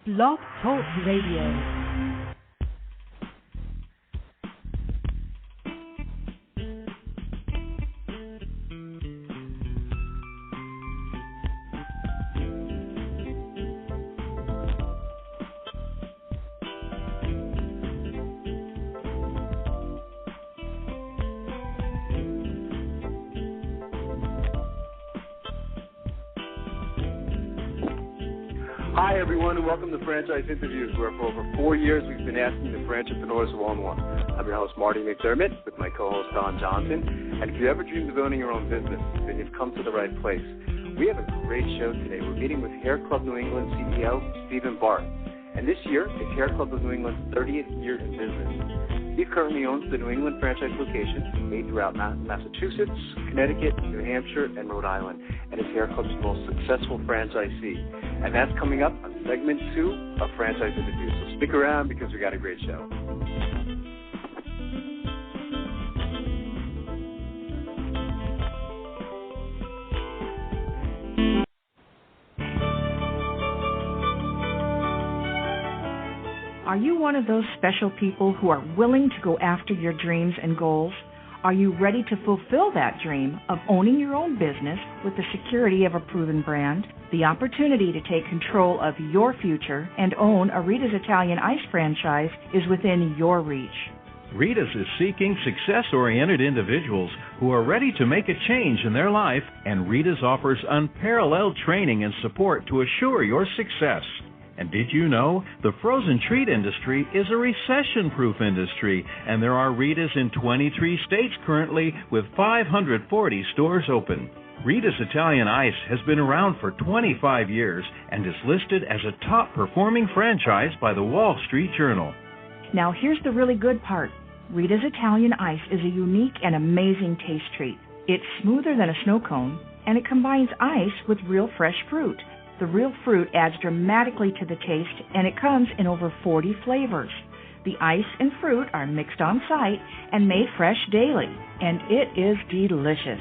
Blog Talk Radio. Hi, everyone, and welcome to Franchise Interviews, where for over 4 years we've been asking the entrepreneurs one-on-one. I'm your host, Marty McDermott, with my co-host, Don Johnson. And if you ever dreamed of owning your own business, then you've come to the right place. We have a great show today. We're meeting with Hair Club New England CEO, Stephen Barth. And this year is Hair Club of New England's 30th year in business. Steve currently owns the New England franchise locations made throughout Massachusetts, Connecticut, New Hampshire, and Rhode Island, and is Hair Club's most successful franchisee. And that's coming up on segment 2 of Franchise Interviews. So stick around because we got a great show. Are you one of those special people who are willing to go after your dreams and goals? Are you ready to fulfill that dream of owning your own business with the security of a proven brand? The opportunity to take control of your future and own a Rita's Italian Ice franchise is within your reach. Rita's is seeking success-oriented individuals who are ready to make a change in their life, and Rita's offers unparalleled training and support to assure your success. And did you know the frozen treat industry is a recession-proof industry, and there are Rita's in 23 states currently with 540 stores open. Rita's Italian Ice has been around for 25 years and is listed as a top-performing franchise by the Wall Street Journal. Now here's the really good part. Rita's Italian Ice is a unique and amazing taste treat. It's smoother than a snow cone, and it combines ice with real fresh fruit. The real fruit adds dramatically to the taste, and it comes in over 40 flavors. The ice and fruit are mixed on site and made fresh daily, and it is delicious.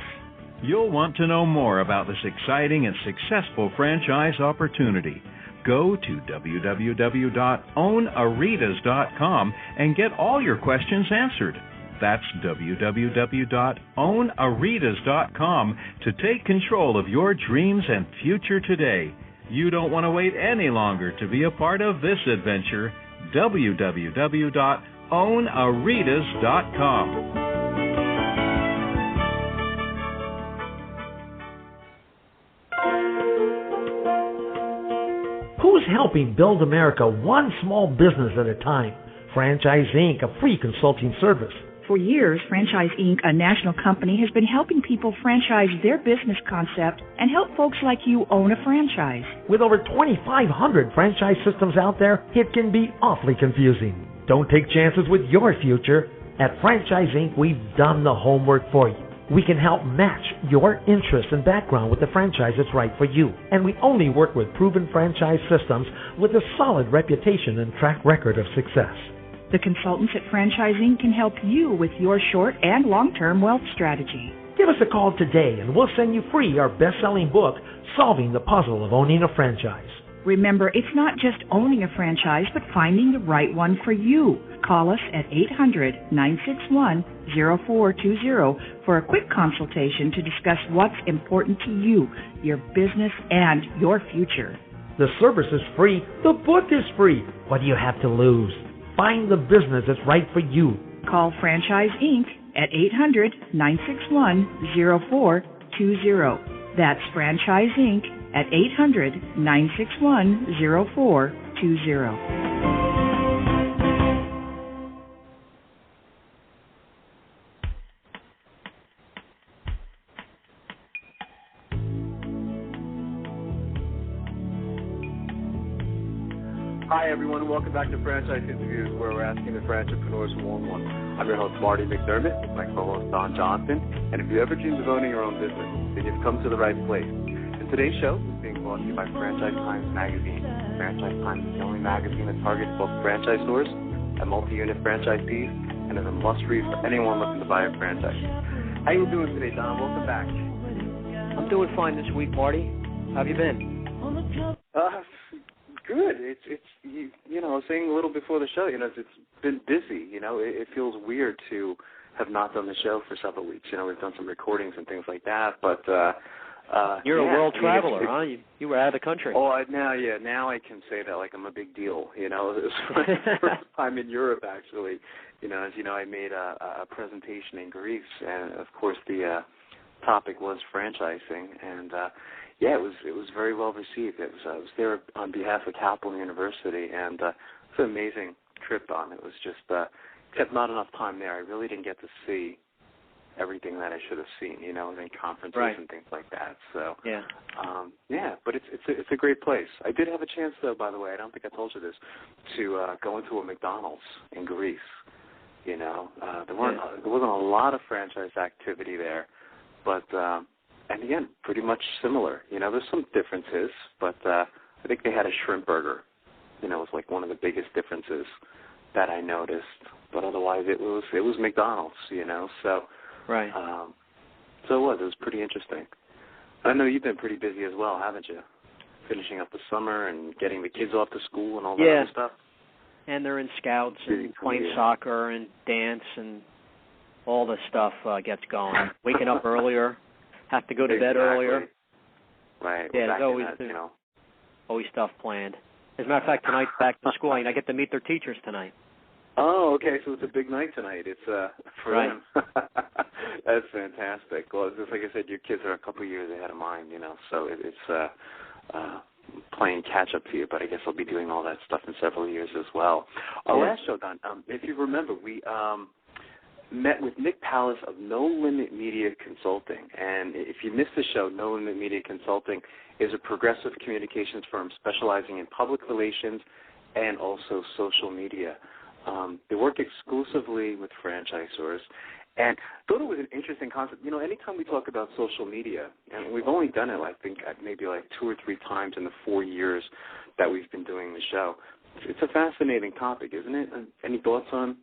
You'll want to know more about this exciting and successful franchise opportunity. Go to www.ownaritas.com and get all your questions answered. That's www.ownaritas.com to take control of your dreams and future today. You don't want to wait any longer to be a part of this adventure. www.ownaritas.com. Who's helping build America one small business at a time? Franchise Inc., a free consulting service. For years, Franchise Inc., a national company, has been helping people franchise their business concept and help folks like you own a franchise. With over 2,500 franchise systems out there, it can be awfully confusing. Don't take chances with your future. At Franchise Inc., we've done the homework for you. We can help match your interests and background with the franchise that's right for you. And we only work with proven franchise systems with a solid reputation and track record of success. The consultants at Franchise Inc. can help you with your short and long-term wealth strategy. Give us a call today and we'll send you free our best-selling book, Solving the Puzzle of Owning a Franchise. Remember, it's not just owning a franchise, but finding the right one for you. Call us at 800-961-0420 for a quick consultation to discuss what's important to you, your business, and your future. The service is free. The book is free. What do you have to lose? Find the business that's right for you. Call Franchise Inc. at 800-961-0420. That's Franchise Inc. at 800-961-0420. Hi, everyone. Welcome back to Franchise Interviews, where we're asking the entrepreneurs one-on-one. I'm your host, Marty McDermott, with my co-host, Don Johnson. And if you ever dreamed of owning your own business, then you've come to the right place. And today's show is being brought to you by Franchise Times Magazine. Franchise Times is the only magazine that targets both franchise stores and multi-unit franchisees, and is a must-read for anyone looking to buy a franchise. How you doing today, Don? Welcome back. I'm doing fine this week, Marty. How have you been? Good. It's you know, I was saying a little before the show, you know, it's been busy. You know, it feels weird to have not done the show for several weeks. You know, we've done some recordings and things like that, but you're a world traveler, huh? You were out of the country. Oh, now I can say that like I'm a big deal. You know, this was my first time in Europe actually. You know, as you know, I made a presentation in Greece, and of course the topic was franchising, and yeah, it was very well received. I was there on behalf of Kaplan University, and it's an amazing trip on. It was just except not enough time there. I really didn't get to see everything that I should have seen, you know, in conferences and things like that. So yeah, but it's a great place. I did have a chance though, by the way, I don't think I told you this, to go into a McDonald's in Greece. You know, there wasn't a lot of franchise activity there, but and again, pretty much similar. You know, there's some differences, but I think they had a shrimp burger. You know, it was like one of the biggest differences that I noticed. But otherwise, it was McDonald's. You know, so so it was pretty interesting. I know you've been pretty busy as well, haven't you? Finishing up the summer and getting the kids off to school and all that other stuff. And they're in scouts and playing soccer and dance and all the stuff gets going. Waking up earlier, have to go to bed earlier. Right. Yeah, there's always stuff planned. As a matter of fact, tonight's back to school, and I get to meet their teachers tonight. Oh, okay, so it's a big night tonight. It's for them. That's fantastic. Well, just like I said, your kids are a couple of years ahead of mine, you know, so it's playing catch-up for you, but I guess I'll be doing all that stuff in several years as well. Our last show, Don, if you remember, we met with Nick Pallas of No Limit Media Consulting. And if you missed the show, No Limit Media Consulting is a progressive communications firm specializing in public relations and also social media. They work exclusively with franchisors. And thought it was an interesting concept. You know, anytime we talk about social media, and we've only done it, I think, maybe like 2 or 3 times in the 4 years that we've been doing the show. It's a fascinating topic, isn't it? Any thoughts on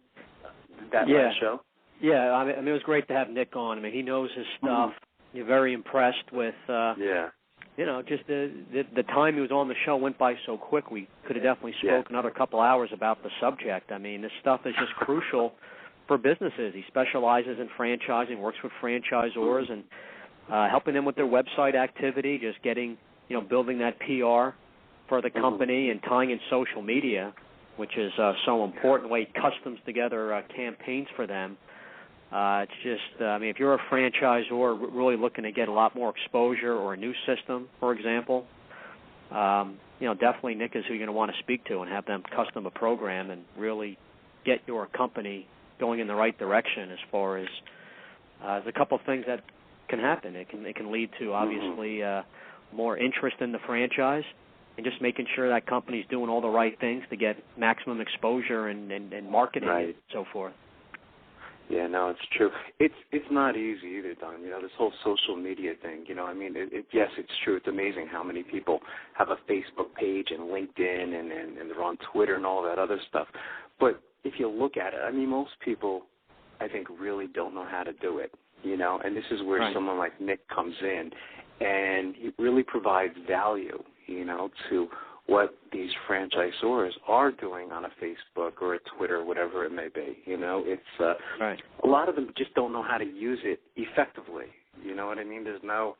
that last show? Yeah, I mean, it was great to have Nick on. I mean, he knows his stuff. You're very impressed with, you know, just the time he was on the show went by so quick. We could have definitely spoke another couple hours about the subject. I mean, this stuff is just crucial for businesses. He specializes in franchising, works with franchisors, and helping them with their website activity, just getting, you know, building that PR for the company and tying in social media, which is so important. The way he customs together campaigns for them. It's just, I mean, if you're a franchisor really looking to get a lot more exposure or a new system, for example, you know, definitely Nick is who you're going to want to speak to and have them custom a program and really get your company going in the right direction as far as there's a couple of things that can happen. It can lead to, obviously, more interest in the franchise and just making sure that company's doing all the right things to get maximum exposure and marketing and so forth. Yeah, no, it's true. It's not easy either, Don. You know, this whole social media thing, you know, I mean, yes, it's true. It's amazing how many people have a Facebook page and LinkedIn and they're on Twitter and all that other stuff. But if you look at it, I mean, most people, I think, really don't know how to do it, you know, and this is where someone like Nick comes in, and he really provides value, you know, to what these franchisors are doing on a Facebook or a Twitter, whatever it may be. You know, it's a lot of them just don't know how to use it effectively. You know what I mean? There's no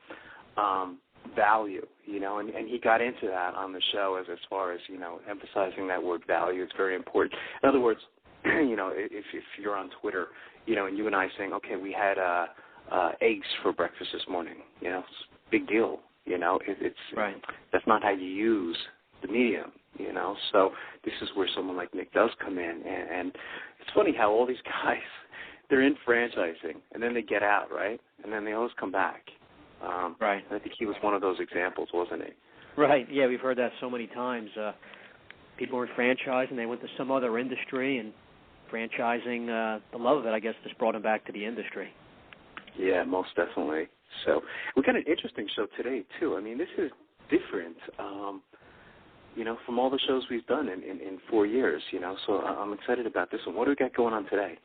value, you know, and he got into that on the show as far as, you know, emphasizing that word value. It's very important. In other words, you know, if you're on Twitter, you know, and you and I saying, okay, we had eggs for breakfast this morning, you know, it's a big deal, you know, it's that's not how you use the medium, you know. So this is where someone like Nick does come in, and it's funny how all these guys, they're in franchising, and then they get out, right, and then they always come back. I think he was one of those examples, wasn't he? Right, yeah, we've heard that so many times. People were in franchising, they went to some other industry, and franchising, the love of it, I guess, just brought them back to the industry. Yeah, most definitely. So we've got an interesting show today, too. I mean, this is different, you know, from all the shows we've done in 4 years, you know, so I'm excited about this one. What do we got going on today?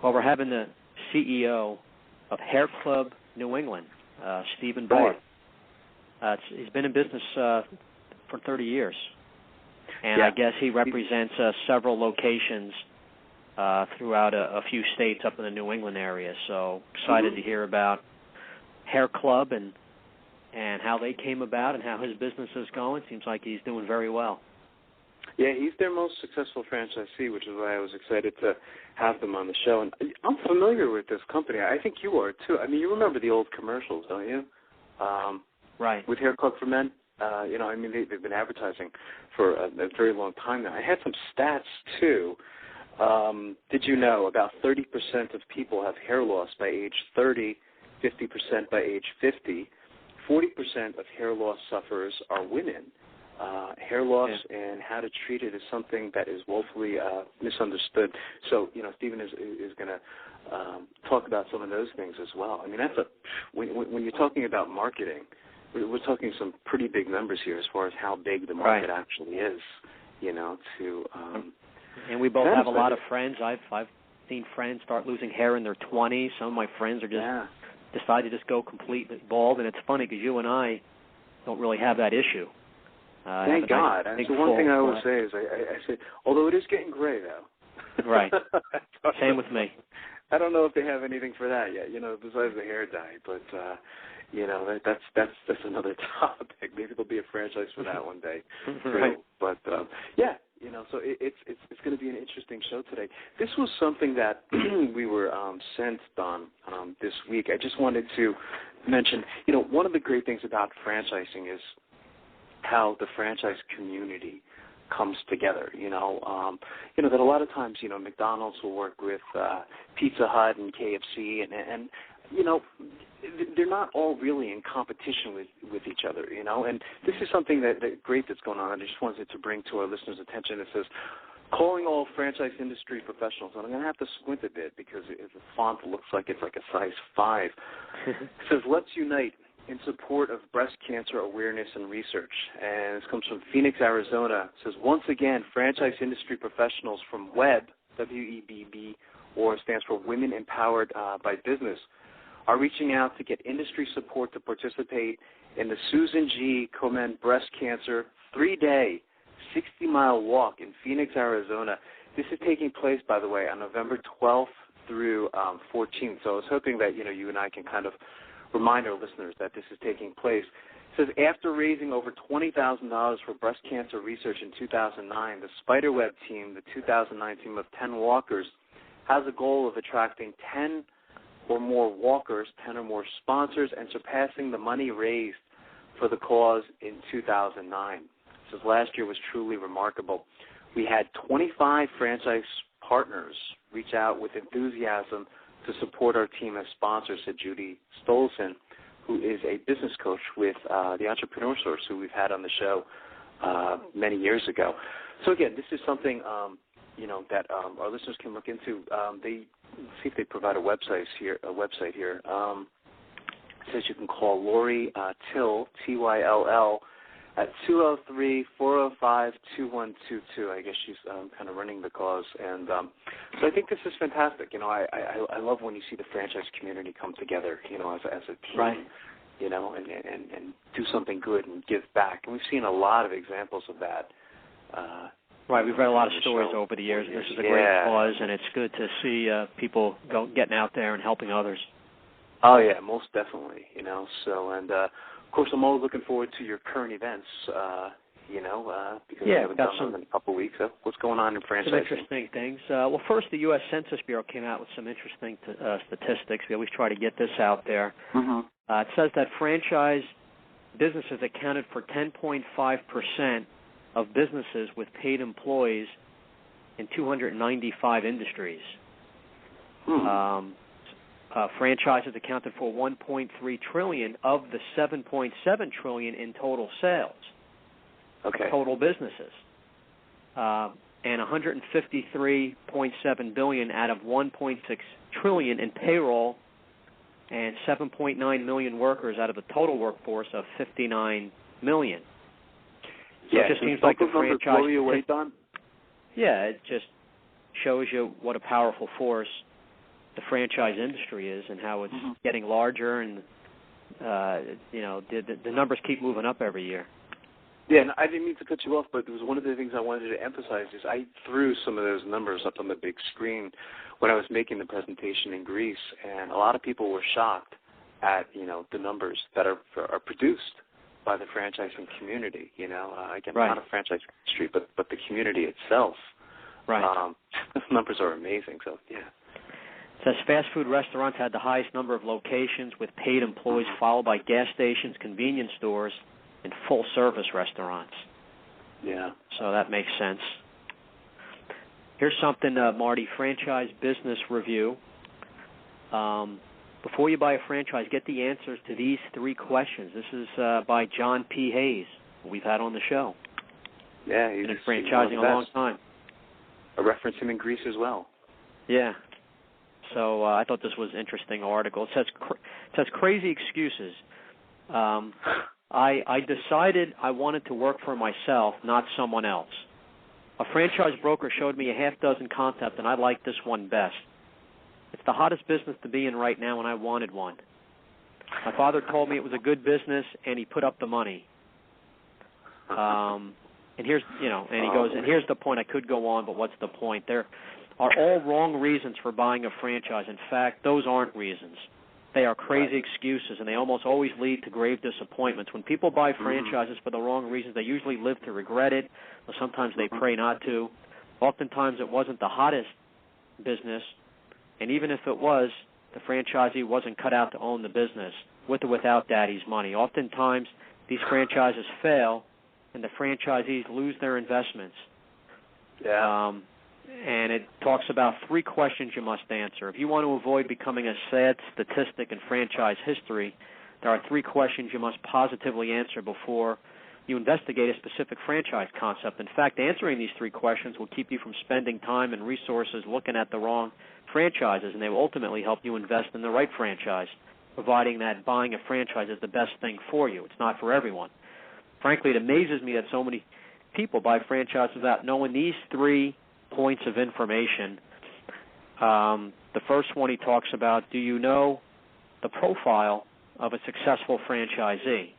Well, we're having the CEO of Hair Club New England, Stephen Barth. He's been in business for 30 years, And I guess he represents several locations throughout a few states up in the New England area. So excited to hear about Hair Club and how they came about and how his business is going. Seems like he's doing very well. Yeah, he's their most successful franchisee, which is why I was excited to have them on the show. And I'm familiar with this company. I think you are, too. I mean, you remember the old commercials, don't you? Right. With Hair Club for Men. They've been advertising for a very long time now. I had some stats, too. Did you know about 30% of people have hair loss by age 30, 50% by age 50. 40% of hair loss sufferers are women. Hair loss and how to treat it is something that is woefully misunderstood. So, Stephen is going to talk about some of those things as well. I mean, when you're talking about marketing, we're talking some pretty big numbers here as far as how big the market actually is. And we both have a lot of friends. I've seen friends start losing hair in their 20s. Some of my friends are just decide to just go completely bald, and it's funny because you and I don't really have that issue. Thank God. That's the one thing I always say is I say, although it is getting gray, though. Right. Same with me. I don't know if they have anything for that yet, besides the hair dye. But, that's another topic. Maybe there'll be a franchise for that one day. Right. But, so it's going to be an interesting show today. This was something that we were sent on this week. I just wanted to mention, one of the great things about franchising is how the franchise community comes together, that a lot of times, McDonald's will work with Pizza Hut and KFC, and they're not all really in competition with each other, and this is something that great that's going on. I just wanted to bring to our listeners' attention. It says, calling all franchise industry professionals, and I'm going to have to squint a bit because the font looks like it's like a size 5. It says, let's unite in support of breast cancer awareness and research. And this comes from Phoenix, Arizona. It says, once again, franchise industry professionals from WEB, W-E-B-B, or stands for Women Empowered by Business, are reaching out to get industry support to participate in the Susan G. Komen Breast Cancer 3-day, 60-mile walk in Phoenix, Arizona. This is taking place, by the way, on November 12th through 14th. So I was hoping that, you and I can kind of remind our listeners that this is taking place. It says, after raising over $20,000 for breast cancer research in 2009, the Spiderweb team, the 2009 team of 10 walkers, has a goal of attracting 10 or more walkers, 10 or more sponsors, and surpassing the money raised for the cause in 2009. It says, last year was truly remarkable. We had 25 franchise partners reach out with enthusiasm to support our team as sponsors, said Judy Stolzen, who is a business coach with the Entrepreneur Source, who we've had on the show many years ago. So again, this is something that our listeners can look into. They see if they provide a website here. It says you can call Lori Till, T-Y-L-L, at 203-405-2122. I guess she's kind of running the cause. And so I think this is fantastic. I love when you see the franchise community come together, as a team, right. And do something good and give back. And we've seen a lot of examples of that. Right, we've read a lot of stories over the years. This is a great cause, and it's good to see people getting out there and helping others. Oh, yeah, most definitely, So, and, of course, I'm always looking forward to your current events, because we haven't done them in a couple of weeks. So what's going on in franchising? Some interesting things. Well, first, the U.S. Census Bureau came out with some interesting statistics. We always try to get this out there. Mm-hmm. It says that franchise businesses accounted for 10.5% of businesses with paid employees in 295 industries. Franchises accounted for $1.3 trillion of the $7.7 trillion in total sales. Okay. Total businesses, and $153.7 billion out of $1.6 trillion in payroll, and 7.9 million workers out of a total workforce of 59 million. So it just seems like the franchise. Blow you away, Don? Yeah, it just shows you what a powerful force the franchise industry is, and how it's getting larger, and the numbers keep moving up every year. Yeah, and I didn't mean to cut you off, but it was one of the things I wanted to emphasize is I threw some of those numbers up on the big screen when I was making the presentation in Greece, and a lot of people were shocked at, the numbers that are produced by the franchising community, again, right. Not a franchise industry, but the community itself. Right. The numbers are amazing, so, yeah. It says fast food restaurants had the highest number of locations with paid employees, followed by gas stations, convenience stores, and full-service restaurants. Yeah. So that makes sense. Here's something, Marty, franchise business review. Before you buy a franchise, get the answers to these 3 questions. This is by John P. Hayes, who we've had on the show. Yeah, he's been in franchising a long time. I referenced him in Greece as well. Yeah. So I thought this was an interesting article. It says crazy excuses. I decided I wanted to work for myself, not someone else. A franchise broker showed me a half dozen concepts, and I liked this one best. It's the hottest business to be in right now, and I wanted one. My father told me it was a good business, and he put up the money. And here's, and he goes, and here's the point. I could go on, but what's the point? There are all wrong reasons for buying a franchise. In fact, those aren't reasons. They are crazy excuses, and they almost always lead to grave disappointments. When people buy franchises for the wrong reasons, they usually live to regret it, or sometimes they pray not to. Oftentimes it wasn't the hottest business, and even if it was, the franchisee wasn't cut out to own the business, with or without daddy's money. Oftentimes these franchises fail, and the franchisees lose their investments. Yeah. And it talks about 3 questions you must answer. If you want to avoid becoming a sad statistic in franchise history, there are 3 questions you must positively answer before you investigate a specific franchise concept. In fact, answering these 3 questions will keep you from spending time and resources looking at the wrong franchises, and they will ultimately help you invest in the right franchise, providing that buying a franchise is the best thing for you. It's not for everyone. Frankly, it amazes me that so many people buy franchises without knowing these 3 points of information. The first one he talks about, do you know the profile of a successful franchisee?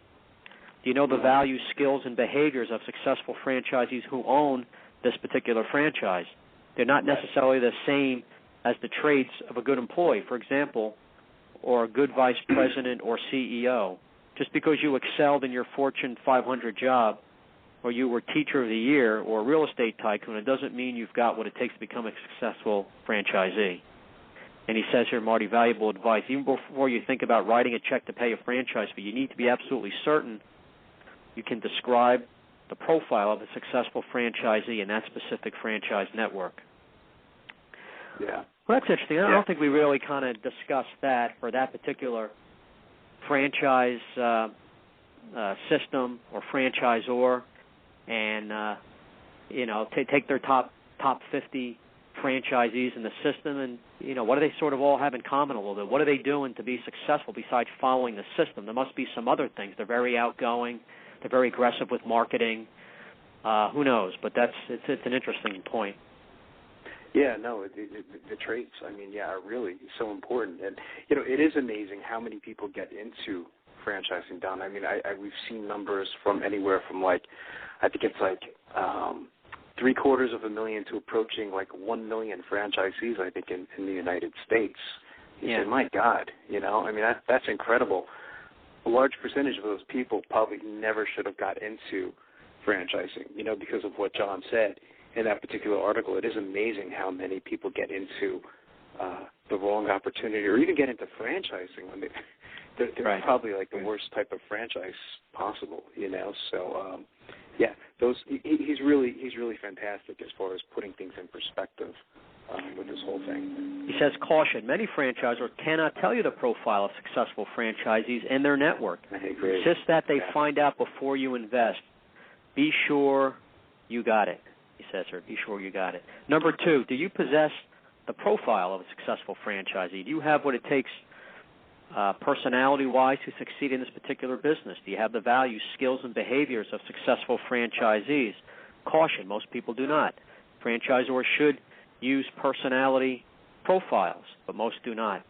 Do you know the values, skills, and behaviors of successful franchisees who own this particular franchise? They're not necessarily the same as the traits of a good employee, for example, or a good vice president or CEO. Just because you excelled in your Fortune 500 job, or you were teacher of the year or a real estate tycoon, it doesn't mean you've got what it takes to become a successful franchisee. And he says here, Marty, valuable advice. Even before you think about writing a check to pay a franchise fee, you need to be absolutely certain you can describe the profile of a successful franchisee in that specific franchise network. Yeah. Well, that's interesting. I don't think we really kind of discussed that for that particular franchise system or franchisor. And, take their top 50 franchisees in the system and, what do they sort of all have in common a little bit? What are they doing to be successful besides following the system? There must be some other things. They're very outgoing. They're very aggressive with marketing. Who knows? But it's an interesting point. Yeah, no, the traits, are really so important. And, it is amazing how many people get into franchising, Don. We've seen numbers from anywhere from I think it's $750,000 to approaching 1 million franchisees, I think, in the United States. You say, my God, that's incredible. A large percentage of those people probably never should have got into franchising, because of what John said in that particular article. It is amazing how many people get into the wrong opportunity or even get into franchising when they're probably the worst type of franchise possible, So, he's really fantastic as far as putting things in perspective with this whole thing. He says, caution, many franchisors cannot tell you the profile of successful franchisees and their network. I agree. Insist that they find out before you invest. Be sure you got it, he says, or be sure you got it. Number 2, do you possess the profile of a successful franchisee? Do you have what it takes personality-wise to succeed in this particular business? Do you have the values, skills, and behaviors of successful franchisees? Caution, most people do not. Franchisors should use personality profiles, but most do not.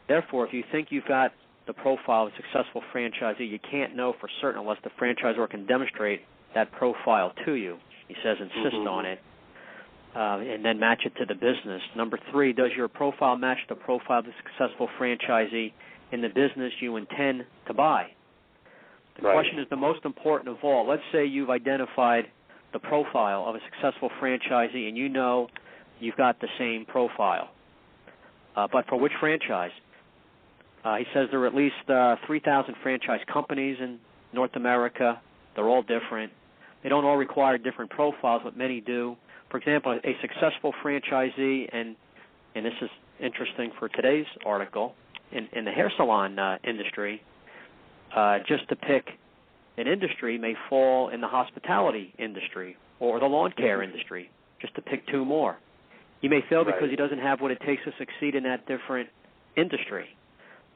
Therefore, if you think you've got the profile of a successful franchisee, you can't know for certain unless the franchisor can demonstrate that profile to you. He says insist on it, and then match it to the business. Number 3, does your profile match the profile of the successful franchisee in the business you intend to buy? The question is the most important of all. Let's say you've identified the profile of a successful franchisee and you know you've got the same profile. But for which franchise? He says there are at least 3,000 franchise companies in North America. They're all different. They don't all require different profiles, but many do. For example, a successful franchisee, and this is interesting for today's article, in the hair salon industry, just to pick an industry, may fall in the hospitality industry or the lawn care industry, just to pick 2 more. He may fail because he doesn't have what it takes to succeed in that different industry.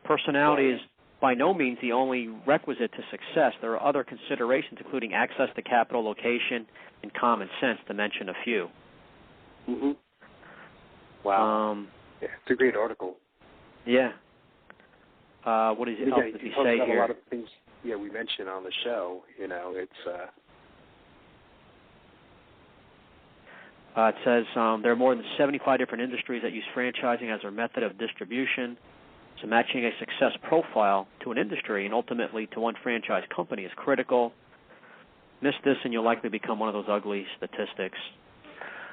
Personality is by no means the only requisite to success. There are other considerations, including access to capital, location, and common sense, to mention a few. Wow. Yeah, it's a great article. Yeah. What does he say here? A lot of things, we mentioned on the show. It's... It says there are more than 75 different industries that use franchising as their method of distribution. So matching a success profile to an industry and ultimately to one franchise company is critical. Miss this and you'll likely become one of those ugly statistics.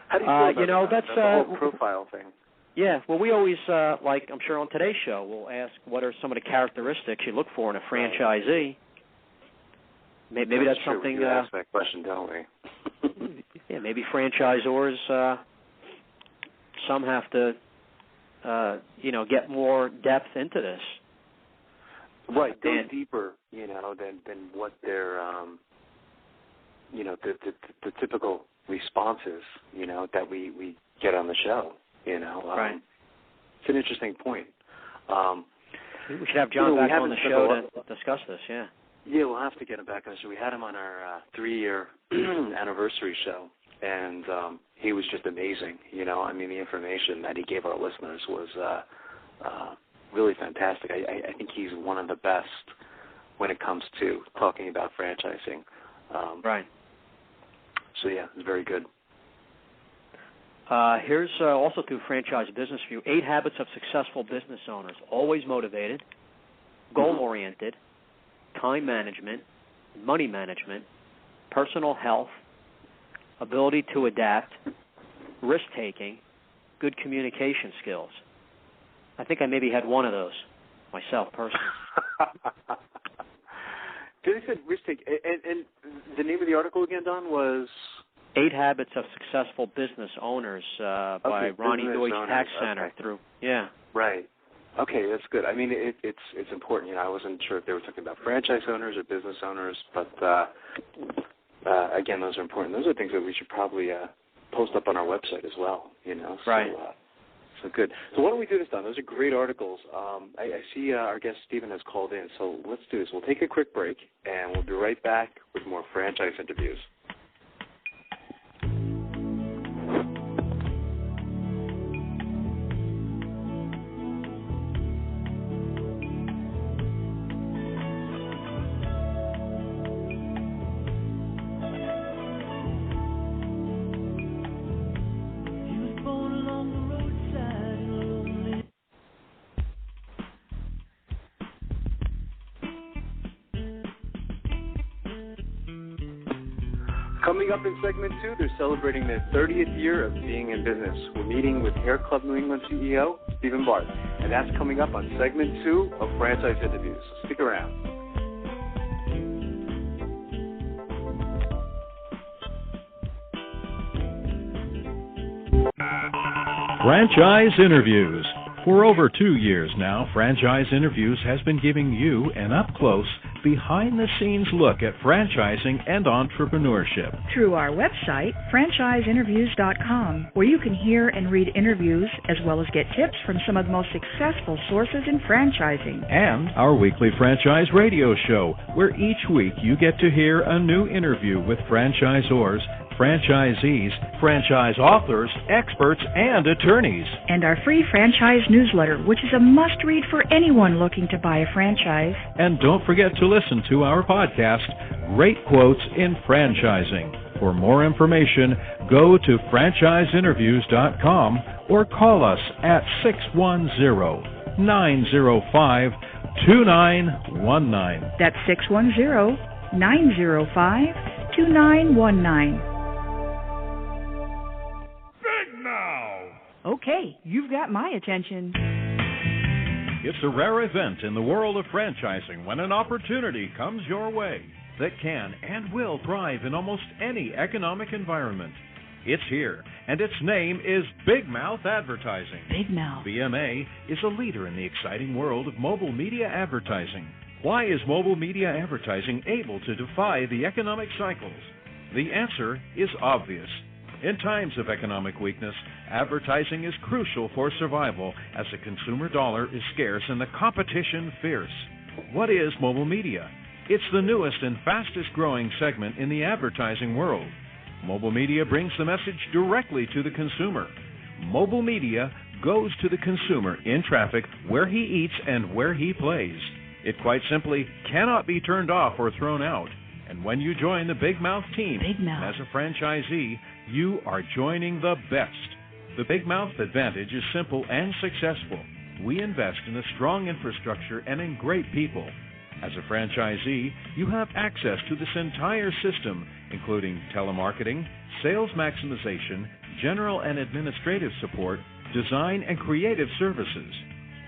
How do you feel about that? That's the whole profile thing. Yeah, well, we always, I'm sure on today's show, we'll ask what are some of the characteristics you look for in a franchisee. Maybe that's something... We ask that question, don't we? Yeah, maybe franchisors, some have to, get more depth into this. Right, go deeper, than what their, the typical responses, that we get on the show. Right. It's an interesting point. We should have John back on the show to discuss this, yeah. Yeah, we'll have to get him back on the show. We had him on our 3-year anniversary show, and he was just amazing. The information that he gave our listeners was really fantastic. I think he's one of the best when it comes to talking about franchising. Right. So, yeah, it's very good. Here's also through Franchise Business View, 8 habits of successful business owners. Always motivated, goal-oriented, time management, money management, personal health, ability to adapt, risk-taking, good communication skills. I think I maybe had one of those myself personally. Did I say risk-taking? And the name of the article again, Don, was... 8 Habits of Successful Business Owners by Ronnie Deutsch Tax Center. Yeah. Right. Okay, that's good. It's important. I wasn't sure if they were talking about franchise owners or business owners, but again, those are important. Those are things that we should probably post up on our website as well. Right. So good. So why don't we do this, Don? Those are great articles. I see our guest Stephen has called in, so let's do this. We'll take a quick break, and we'll be right back with more franchise interviews. Coming up in segment 2, they're celebrating their 30th year of being in business. We're meeting with Hair Club New England CEO, Stephen Barth, and that's coming up on segment 2 of Franchise Interviews. Stick around. Franchise Interviews. For over 2 years now, Franchise Interviews has been giving you an up-close, behind-the-scenes look at franchising and entrepreneurship. Through our website, franchiseinterviews.com, where you can hear and read interviews as well as get tips from some of the most successful sources in franchising. And our weekly franchise radio show, where each week you get to hear a new interview with franchisors, franchisees, franchise authors, experts, and attorneys. And our free franchise newsletter, which is a must-read for anyone looking to buy a franchise. And don't forget to listen to our podcast, great quotes in franchising. For more information, go to franchiseinterviews.com or call us at 610-905-2919. That's 610-905-2919. Okay, you've got my attention. It's a rare event in the world of franchising when an opportunity comes your way that can and will thrive in almost any economic environment. It's here, and its name is Big Mouth Advertising. Big Mouth. BMA is a leader in the exciting world of mobile media advertising. Why is mobile media advertising able to defy the economic cycles? The answer is obvious. In times of economic weakness, advertising is crucial for survival as the consumer dollar is scarce and the competition fierce. What is mobile media? It's the newest and fastest growing segment in the advertising world. Mobile media brings the message directly to the consumer. Mobile media goes to the consumer in traffic where he eats and where he plays. It quite simply cannot be turned off or thrown out. And when you join the Big Mouth team as a franchisee, you are joining the best. The Big Mouth advantage is simple and successful. We invest in a strong infrastructure and in great people. As a franchisee, you have access to this entire system, including telemarketing, sales maximization, general and administrative support, design and creative services,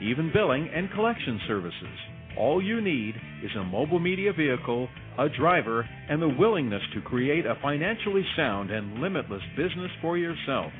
even billing and collection services. All you need is a mobile media vehicle, a driver, and the willingness to create a financially sound and limitless business for yourself.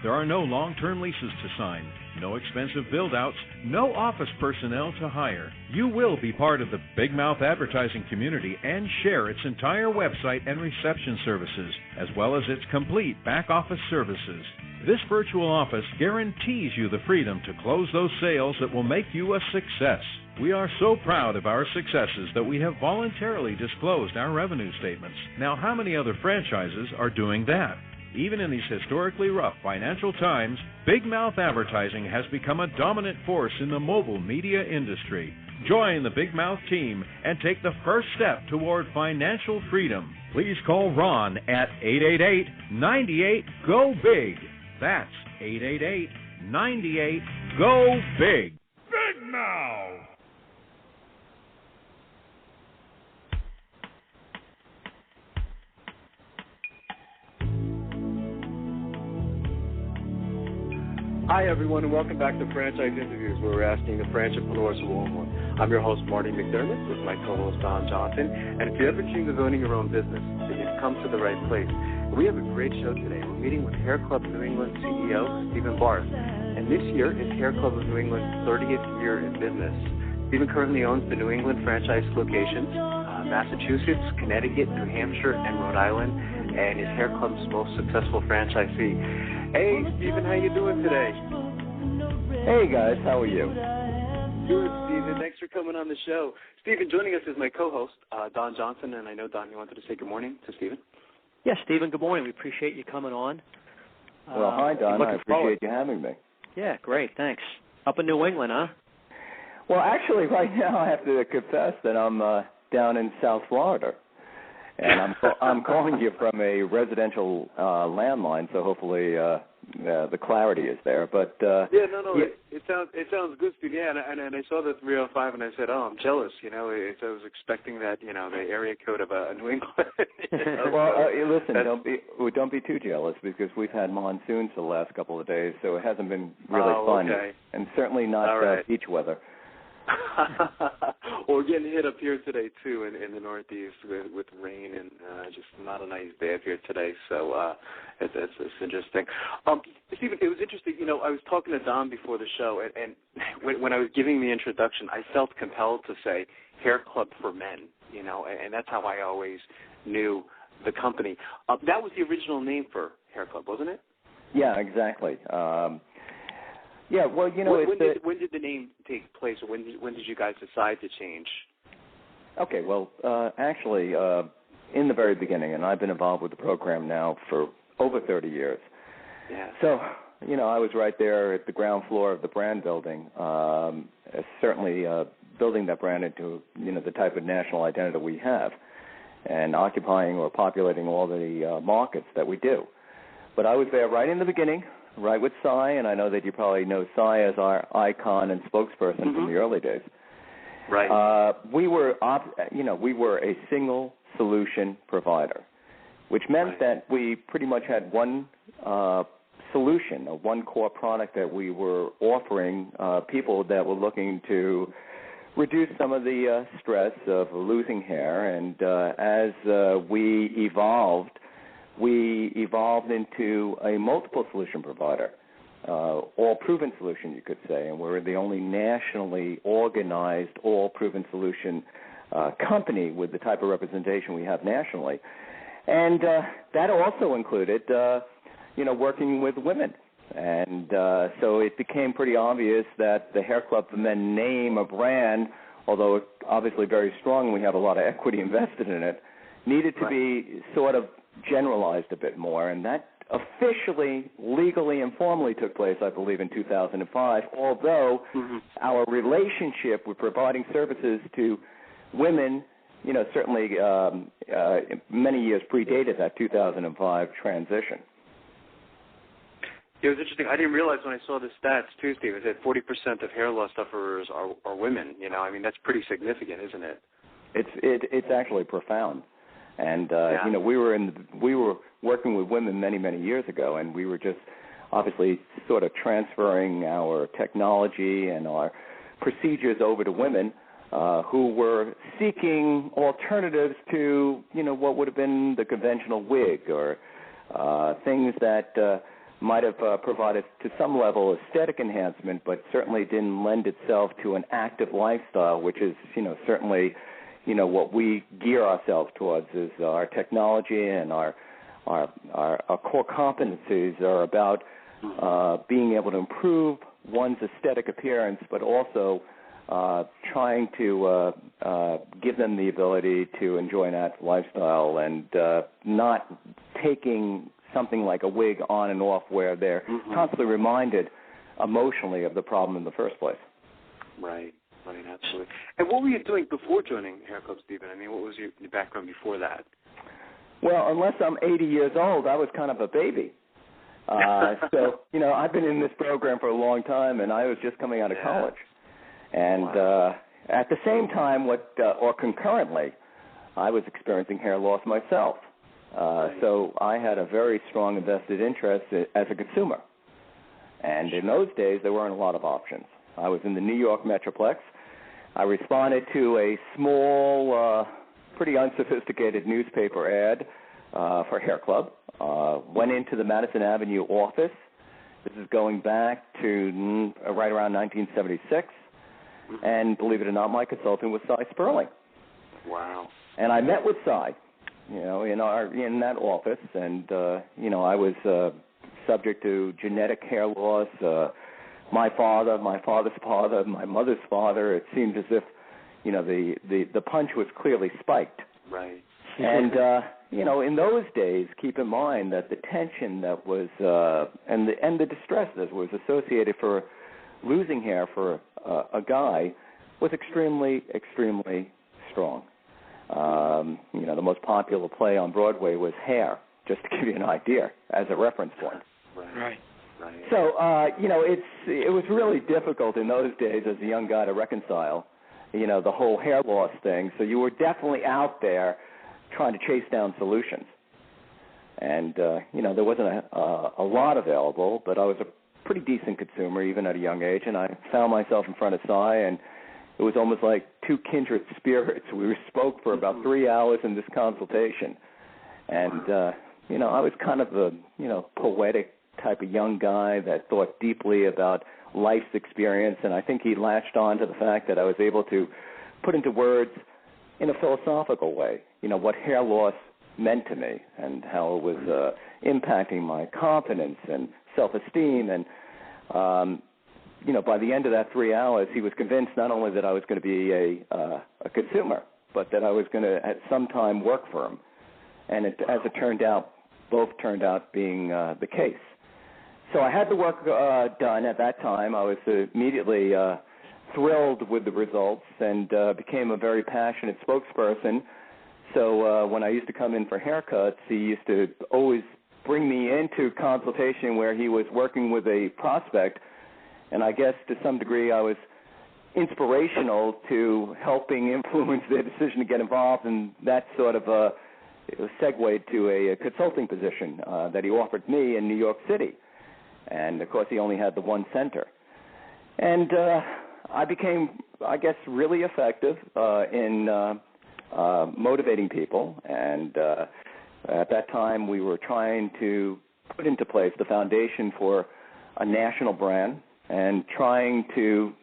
There are no long-term leases to sign, no expensive build-outs, no office personnel to hire. You will be part of the Big Mouth advertising community and share its entire website and reception services, as well as its complete back-office services. This virtual office guarantees you the freedom to close those sales that will make you a success. We are so proud of our successes that we have voluntarily disclosed our revenue statements. Now, how many other franchises are doing that? Even in these historically rough financial times, Big Mouth Advertising has become a dominant force in the mobile media industry. Join the Big Mouth team and take the first step toward financial freedom. Please call Ron at 888-98-GO-BIG. That's 888-98-GO-BIG. Big Mouth! Hi, everyone, and welcome back to Franchise Interviews, where we're asking the franchipreneurs who own one. I'm your host, Marty McDermott, with my co-host, Don Johnson. And if you ever dreamed of owning your own business, then you've come to the right place. We have a great show today. We're meeting with Hair Club of New England CEO, Stephen Barth. And this year is Hair Club of New England's 30th year in business. Stephen currently owns the New England franchise locations, Massachusetts, Connecticut, New Hampshire, and Rhode Island, and is Hair Club's most successful franchisee. Hey, Stephen, how you doing today? Hey, guys, how are you? Good, Stephen. Thanks for coming on the show. Stephen, joining us is my co-host, Don Johnson, and I know, Don, you wanted to say good morning to Stephen? Yes, Stephen, good morning. We appreciate you coming on. Well, hi, Don. I appreciate you having me. Yeah, great, thanks. Up in New England, huh? Well, actually, right now I have to confess that I'm down in South Florida. And I'm calling you from a residential landline, so hopefully the clarity is there. But It sounds good, Steve. Yeah, and I saw the 305, and I said, oh, I'm jealous. You know, I was expecting that. You know, the area code of New England. Well, listen, don't be too jealous because we've had monsoons the last couple of days, so it hasn't been really fun, and certainly not beach weather. Well, we're getting hit up here today, too, in the Northeast with rain and just not a nice day up here today, so it's interesting. Stephen, it was interesting, you know, I was talking to Don before the show, and when I was giving the introduction, I felt compelled to say Hair Club for Men, you know, and that's how I always knew the company. That was the original name for Hair Club, wasn't it? Yeah, exactly. Yeah, well, you know, when did the name take place, or when did you guys decide to change? Okay, well, actually, in the very beginning, and I've been involved with the program now for over 30 years. Yeah. So, you know, I was right there at the ground floor of the brand building, certainly building that brand into, you know, the type of national identity we have. and occupying or populating all the markets that we do. But I was there right in the beginning, right with Cy, and I know that you probably know Cy as our icon and spokesperson from the early days. Right. We were a single solution provider, which meant that we pretty much had one solution, one core product that we were offering people that were looking to reduce some of the stress of losing hair. And as we evolved into a multiple solution provider, all proven solution, you could say, and we're the only nationally organized all proven solution company with the type of representation we have nationally. And that also included, working with women. And so it became pretty obvious that the Hair Club for Men name, a brand, although it's obviously very strong and we have a lot of equity invested in it, needed to be sort of generalized a bit more. And that officially, legally, and formally took place, I believe, in 2005, although our relationship with providing services to women, certainly many years predated that 2005 transition. It was interesting. I didn't realize when I saw the stats, too, Steve, it said 40% of hair loss sufferers are women. I mean, that's pretty significant, isn't it? It's actually profound. And, we were working with women many, many years ago, and we were just obviously sort of transferring our technology and our procedures over to women who were seeking alternatives to, what would have been the conventional wig or things that might have provided to some level aesthetic enhancement, but certainly didn't lend itself to an active lifestyle, which is, certainly, what we gear ourselves towards is our technology and our core competencies are about being able to improve one's aesthetic appearance, but also trying to give them the ability to enjoy an active lifestyle and not taking something like a wig on and off where they're constantly reminded emotionally of the problem in the first place. Right, absolutely. And what were you doing before joining Hair Club, Stephen? I mean, what was your background before that? Well, unless I'm 80 years old, I was kind of a baby. So, I've been in this program for a long time, and I was just coming out of college. And at the same time, or concurrently, I was experiencing hair loss myself. So I had a very strong invested interest as a consumer. And in those days, there weren't a lot of options. I was in the New York Metroplex. I responded to a small, pretty unsophisticated newspaper ad for Hair Club. Went into the Madison Avenue office. This is going back to right around 1976. And believe it or not, my consultant was Cy Sperling. Wow. And I met with Cy, in that office, and I was subject to genetic hair loss. My father, my father's father, my mother's father. It seemed as if, the punch was clearly spiked. Right. And in those days, keep in mind that the tension that was and the distress that was associated for losing hair for a guy was extremely, extremely strong. The most popular play on Broadway was Hair, just to give you an idea as a reference point. Right. So, it was really difficult in those days as a young guy to reconcile, the whole hair loss thing. So you were definitely out there trying to chase down solutions. And, there wasn't a lot available, but I was a pretty decent consumer even at a young age, and I found myself in front of Cy, and it was almost like two kindred spirits. We spoke for about 3 hours in this consultation. And, I was kind of a, poetic type of young guy that thought deeply about life's experience, and I think he latched on to the fact that I was able to put into words in a philosophical way, what hair loss meant to me and how it was impacting my confidence and self-esteem. And, by the end of that 3 hours, he was convinced not only that I was going to be a consumer, but that I was going to at some time work for him. And as it turned out, both turned out being the case. So I had the work done at that time. I was immediately thrilled with the results and became a very passionate spokesperson, So when I used to come in for haircuts, he used to always bring me into consultation where he was working with a prospect, and I guess to some degree I was inspirational to helping influence their decision to get involved, and that sort of segued to a consulting position that he offered me in New York City. And, of course, he only had the one center. And I became, I guess, really effective in motivating people. And at that time, we were trying to put into place the foundation for a national brand and trying to,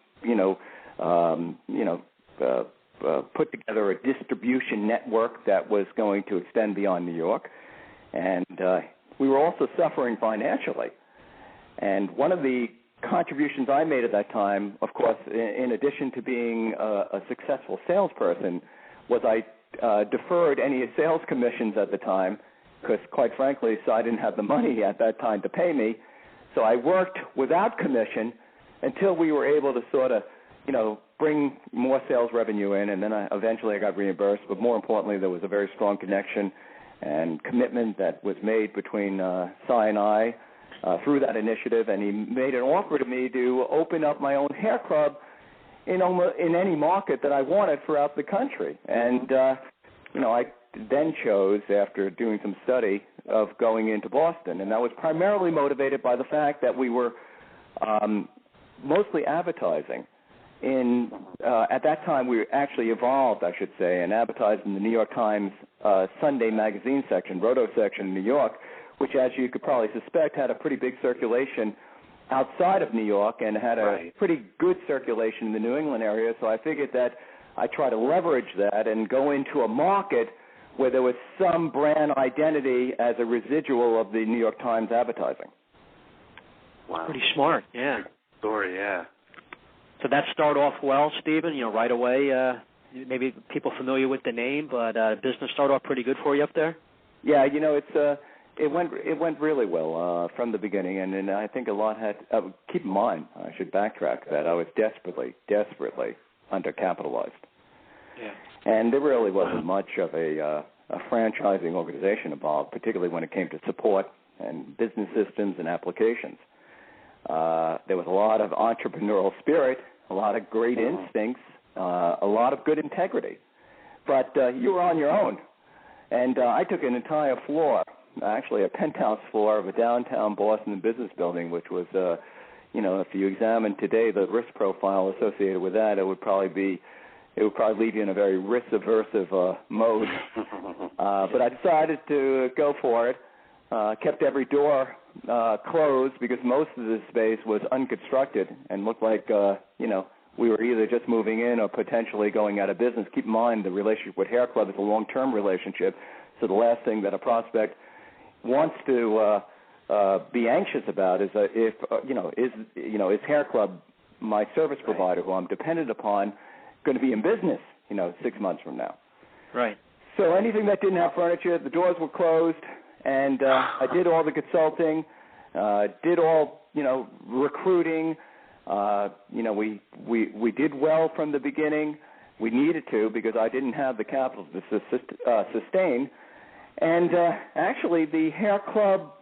put together a distribution network that was going to extend beyond New York. And we were also suffering financially. And one of the contributions I made at that time, of course, in addition to being a successful salesperson, was I deferred any sales commissions at the time because, quite frankly, I didn't have the money at that time to pay me. So I worked without commission until we were able to sort of, bring more sales revenue in, and then eventually I got reimbursed. But more importantly, there was a very strong connection and commitment that was made between Cy and I through that initiative, and he made an offer to me to open up my own hair club in any market that I wanted throughout the country. And, I then chose, after doing some study, of going into Boston, and that was primarily motivated by the fact that we were mostly advertising. At that time, we actually evolved, I should say, and advertised in the New York Times Sunday magazine section, Roto section in New York, which, as you could probably suspect, had a pretty big circulation outside of New York and had a pretty good circulation in the New England area. So I figured that I'd try to leverage that and go into a market where there was some brand identity as a residual of the New York Times advertising. Wow. Pretty smart, yeah. Good story, yeah. So that started off well, Stephen, right away. Maybe people familiar with the name, but business started off pretty good for you up there? Yeah, it went really well from the beginning, and I think a lot had keep in mind, I should backtrack, that I was desperately undercapitalized. Yeah. And there really wasn't much of a franchising organization involved, particularly when it came to support and business systems and applications. There was a lot of entrepreneurial spirit, a lot of great instincts, a lot of good integrity. But you were on your own. And I took an entire floor, actually a penthouse floor of a downtown Boston business building, which was, if you examine today the risk profile associated with that, it would probably leave you in a very risk-aversive mode. But I decided to go for it. Kept every door closed because most of the space was unconstructed and looked like, we were either just moving in or potentially going out of business. Keep in mind, the relationship with Hair Club is a long-term relationship, so the last thing that a prospect wants to be anxious about is is Hair Club, my service provider, who I'm dependent upon, going to be in business, 6 months from now. Right. So anything that didn't have furniture, the doors were closed. And I did all the consulting, did all, recruiting. We did well from the beginning. We needed to because I didn't have the capital to sustain. And actually, the Hair Club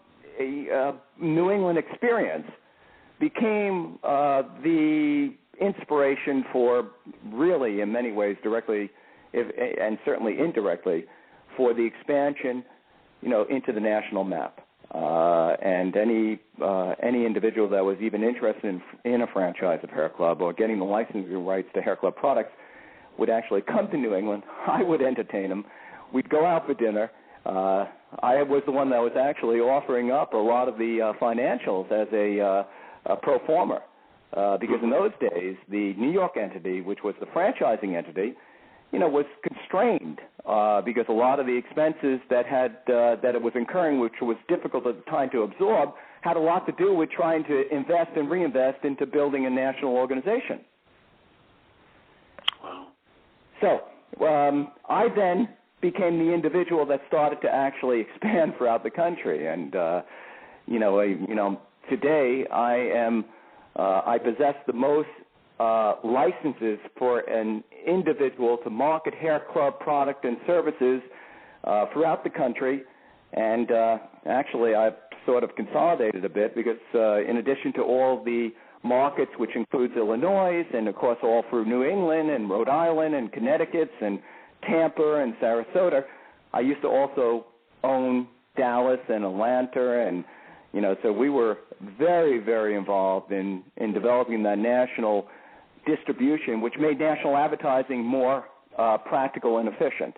New England experience became the inspiration for really, in many ways, directly and certainly indirectly, for the expansion into the national map. And any individual that was even interested in a franchise of Hair Club or getting the licensing rights to Hair Club products would actually come to New England. I would entertain them. We'd go out for dinner. I was the one that was actually offering up a lot of the financials as a pro forma. Because in those days, the New York entity, which was the franchising entity, was constrained because a lot of the expenses that it was incurring, which was difficult at the time to absorb, had a lot to do with trying to invest and reinvest into building a national organization. Wow. So I then became the individual that started to actually expand throughout the country, and today I possess the most licenses for an individual to market hair club product and services throughout the country. And actually, I've sort of consolidated a bit because in addition to all the markets, which includes Illinois and, of course, all through New England and Rhode Island and Connecticut and Tampa and Sarasota, I used to also own Dallas and Atlanta, and so we were very, very involved in developing that national distribution, which made national advertising more practical and efficient.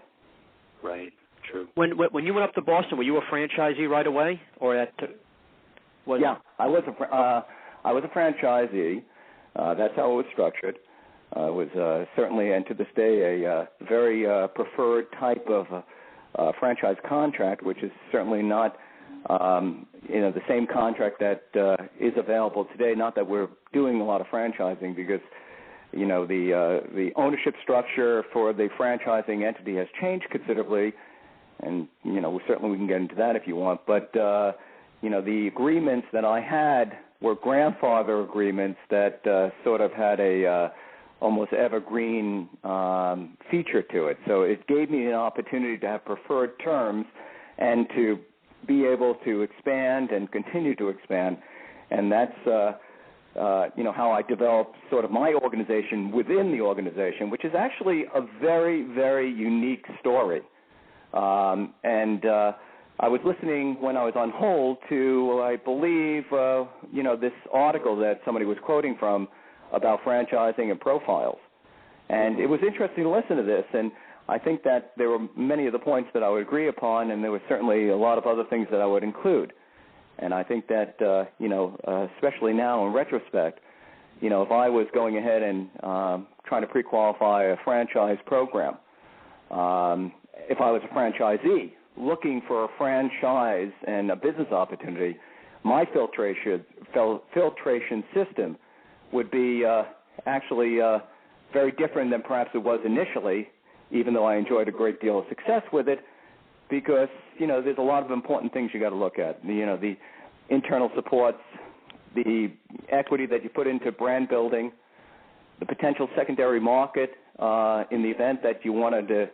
Right. True. When you went up to Boston, were you a franchisee right away, or Yeah, I was a franchisee. That's how it was structured. It was certainly, and to this day, a very preferred type of franchise contract, which is certainly not, the same contract that is available today. Not that we're doing a lot of franchising, because the ownership structure for the franchising entity has changed considerably, and certainly we can get into that if you want. But the agreements that I had were grandfather agreements that sort of had a almost evergreen feature to it. So it gave me an opportunity to have preferred terms and to be able to expand and continue to expand. And that's, how I developed sort of my organization within the organization, which is actually a very, very unique story. I was listening when I was on hold to, I believe, this article that somebody was quoting from about franchising and profiles. And it was interesting to listen to this, and I think that there were many of the points that I would agree upon, and there were certainly a lot of other things that I would include. And I think that, especially now in retrospect, if I was going ahead and trying to pre-qualify a franchise program, if I was a franchisee looking for a franchise and a business opportunity, my filtration system would be actually very different than perhaps it was initially, even though I enjoyed a great deal of success with it, because, there's a lot of important things you got to look at. The internal supports, the equity that you put into brand building, the potential secondary market in the event that you wanted to,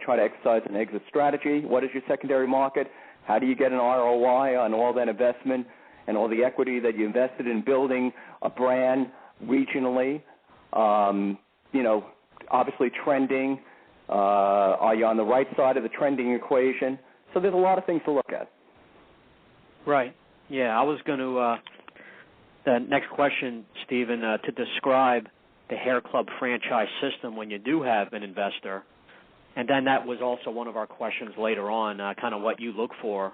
try to exercise an exit strategy. What is your secondary market? How do you get an ROI on all that investment and all the equity that you invested in building a brand regionally? Obviously trending. Are you on the right side of the trending equation? So there's a lot of things to look at. Right. Yeah, I was going to, the next question, Stephen, to describe the hair club franchise system when you do have an investor. And then that was also one of our questions later on, kind of what you look for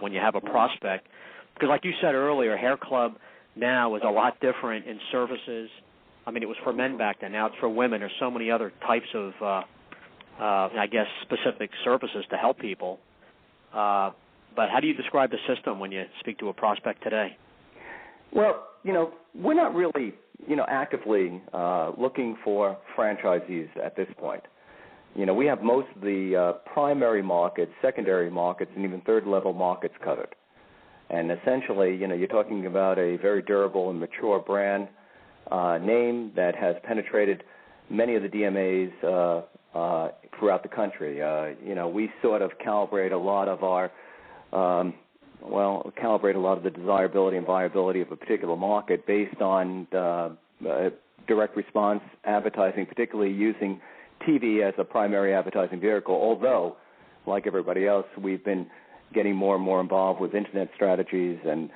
when you have a prospect. Because like you said earlier, hair club now is a lot different in services. I mean, it was for men back then. Now it's for women. There's so many other types of, specific services to help people. But how do you describe the system when you speak to a prospect today? Well, we're not really, actively looking for franchisees at this point. We have most of the primary markets, secondary markets, and even third-level markets covered. And essentially, you're talking about a very durable and mature brand name that has penetrated many of the DMAs throughout the country. We sort of calibrate a lot of the desirability and viability of a particular market based on direct response advertising, particularly using TV as a primary advertising vehicle, although, like everybody else, we've been getting more and more involved with Internet strategies and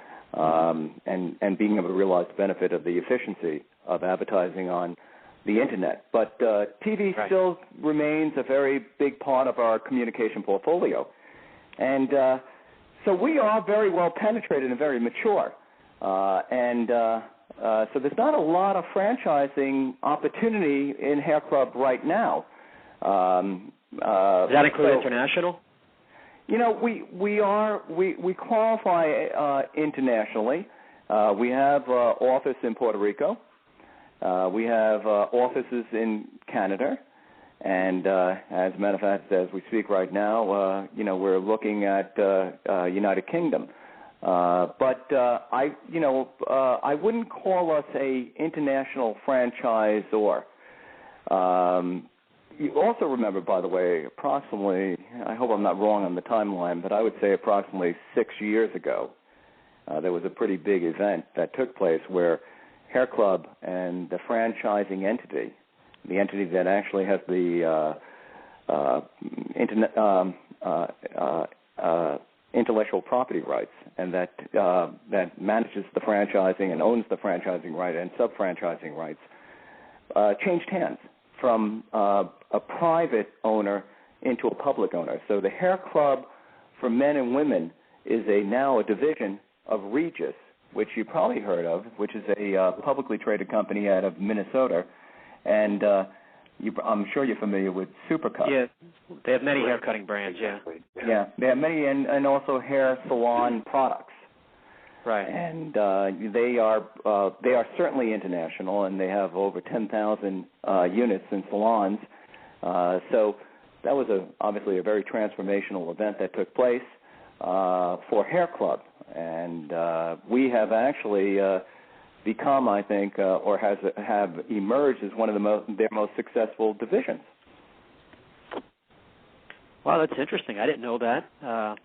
being able to realize the benefit of the efficiency of advertising on the Internet. But TV still remains a very big part of our communication portfolio. And so we are very well penetrated and very mature. So there's not a lot of franchising opportunity in Hair Club right now. Does that include international? We qualify internationally. We have office in Puerto Rico. We have offices in Canada. And as a matter of fact, as we speak right now, we're looking at United Kingdom. But I wouldn't call us a international franchisor. You also remember, by the way, approximately, I hope I'm not wrong on the timeline, but I would say approximately 6 years ago, there was a pretty big event that took place where Hair Club and the franchising entity, the entity that actually has the intellectual property rights and that manages the franchising and owns the franchising right and sub-franchising rights, changed hands from a private owner into a public owner. So the Hair Club for men and women is now a division of Regis, which you probably heard of, which is a publicly traded company out of Minnesota. And I'm sure you're familiar with Supercut. Yeah, they have many hair cutting brands, yeah. Yeah, they have many, and also hair salon products. Right. And they are certainly international, and they have over 10,000 units in salons. So that was obviously a very transformational event that took place for Hair Club. And we have actually become, I think, or have emerged as one of their most successful divisions. Wow, that's interesting. I didn't know that,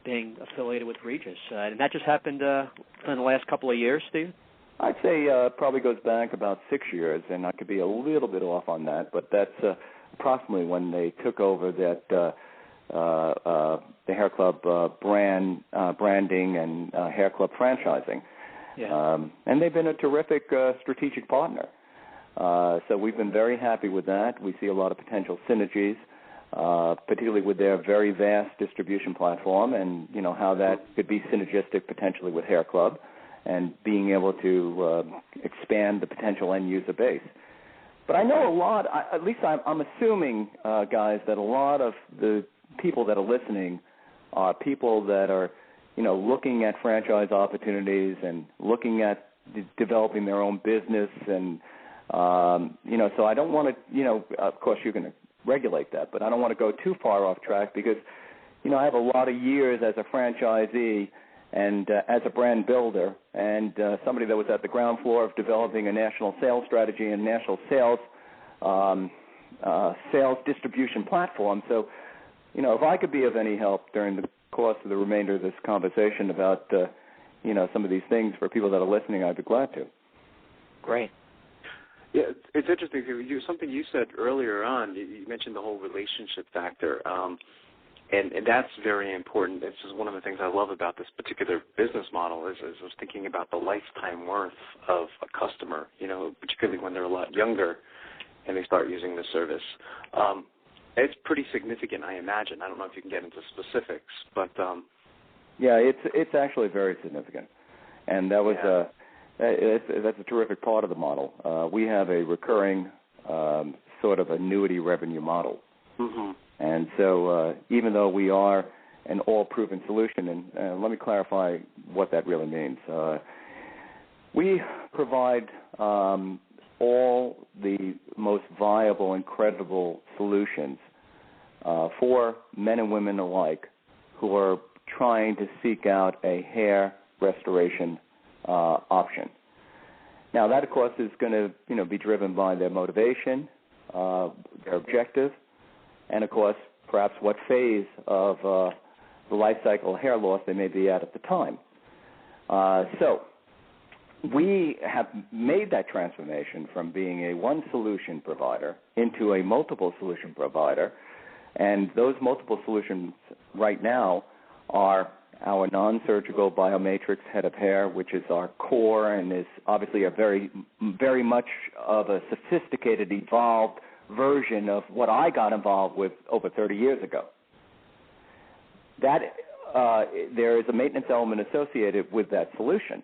being affiliated with Regis. And that just happened in the last couple of years, Steve? I'd say probably goes back about 6 years, and I could be a little bit off on that, but that's approximately when they took over that the Hair Club branding and Hair Club franchising. Yeah. And they've been a terrific strategic partner. So we've been very happy with that. We see a lot of potential synergies, particularly with their very vast distribution platform and, how that could be synergistic potentially with Hair Club and being able to expand the potential end-user base. But I know a lot, at least I'm assuming, guys, that a lot of the people that are listening are people that are, looking at franchise opportunities and looking at developing their own business. And, so I don't want to, of course you're going to regulate that, but I don't want to go too far off track because, I have a lot of years as a franchisee and as a brand builder and somebody that was at the ground floor of developing a national sales strategy and national sales distribution platform. So, if I could be of any help during the course of the remainder of this conversation about, some of these things for people that are listening, I'd be glad to. Great. Yeah, it's interesting. Something you said earlier on, you mentioned the whole relationship factor, and that's very important. This is one of the things I love about this particular business model is I was thinking about the lifetime worth of a customer, particularly when they're a lot younger and they start using the service. It's pretty significant, I imagine. I don't know if you can get into specifics, but yeah, it's actually very significant, and that was that's a terrific part of the model. We have a recurring sort of annuity revenue model, and so even though we are an all-proven solution, and let me clarify what that really means. We provide all the most viable and credible solutions for men and women alike who are trying to seek out a hair restoration option. Now, that, of course, is going to be driven by their motivation, their objective, and, of course, perhaps what phase of the life cycle hair loss they may be at the time. So we have made that transformation from being a one-solution provider into a multiple-solution provider, and those multiple solutions right now are our non-surgical biomatrix head of hair, which is our core and is obviously a very, very much of a sophisticated, evolved version of what I got involved with over 30 years ago. That there is a maintenance element associated with that solution,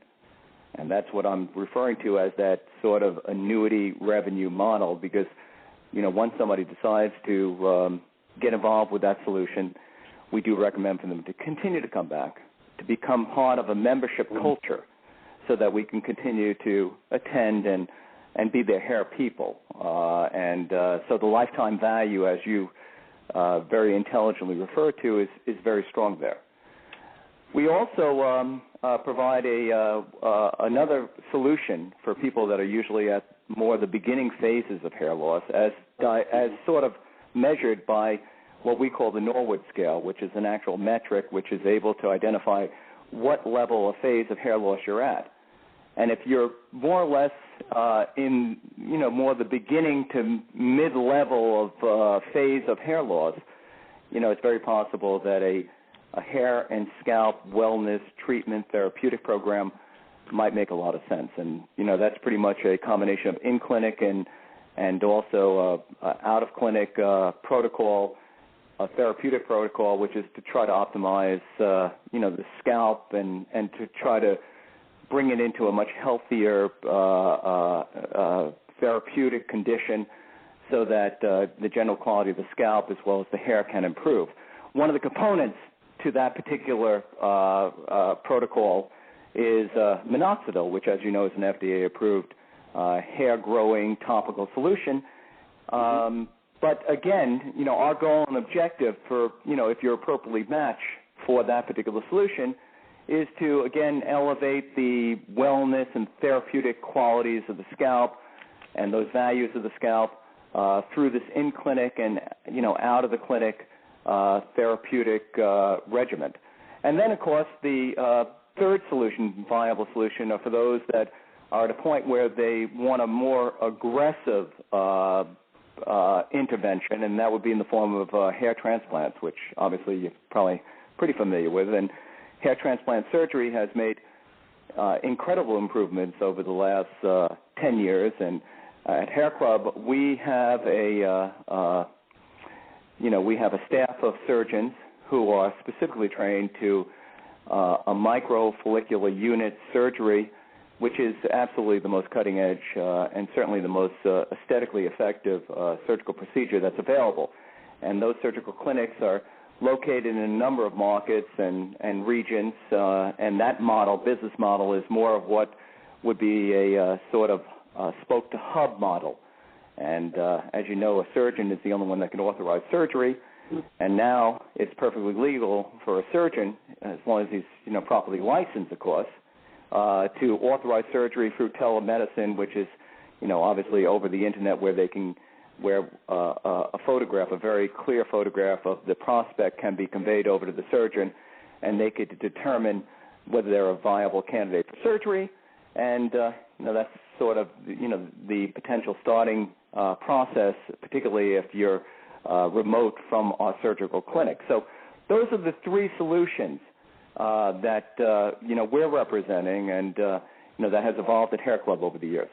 and that's what I'm referring to as that sort of annuity revenue model because, once somebody decides to get involved with that solution, we do recommend for them to continue to come back, to become part of a membership culture so that we can continue to attend and be their hair people. So the lifetime value, as you very intelligently refer to, is very strong there. We also provide another solution for people that are usually at more the beginning phases of hair loss, as sort of measured by what we call the Norwood scale, which is an actual metric which is able to identify what level of phase of hair loss you're at. And if you're more or less in, more the beginning to mid-level of phase of hair loss, it's very possible that a hair and scalp wellness treatment therapeutic program might make a lot of sense. And, that's pretty much a combination of in-clinic and also out-of-clinic protocol, a therapeutic protocol, which is to try to optimize, the scalp and to try to bring it into a much healthier therapeutic condition so that the general quality of the scalp as well as the hair can improve. One of the components to that particular protocol is minoxidil, which, as you know, is an FDA-approved hair-growing topical solution. But again, our goal and objective for, if you're appropriately matched for that particular solution is to, again, elevate the wellness and therapeutic qualities of the scalp and those values of the scalp through this in-clinic and, out of the clinic therapeutic regimen. And then, of course, the third solution, viable solution, are for those that are at a point where they want a more aggressive intervention, and that would be in the form of hair transplants, which obviously you're probably pretty familiar with. And hair transplant surgery has made incredible improvements over the last 10 years. And at Hair Club, we have a staff of surgeons who are specifically trained to a microfollicular unit surgery, which is absolutely the most cutting edge and certainly the most aesthetically effective surgical procedure that's available. And those surgical clinics are located in a number of markets and regions, and that business model, is more of what would be a sort of spoke-to-hub model. And as you know, a surgeon is the only one that can authorize surgery, and now it's perfectly legal for a surgeon, as long as he's properly licensed, of course, to authorize surgery through telemedicine, which is obviously over the internet, where a photograph, a very clear photograph of the prospect, can be conveyed over to the surgeon, and they could determine whether they're a viable candidate for surgery. And that's sort of the potential starting process, particularly if you're remote from our surgical clinic. So those are the three solutions that we're representing, and that has evolved at Hair Club over the years.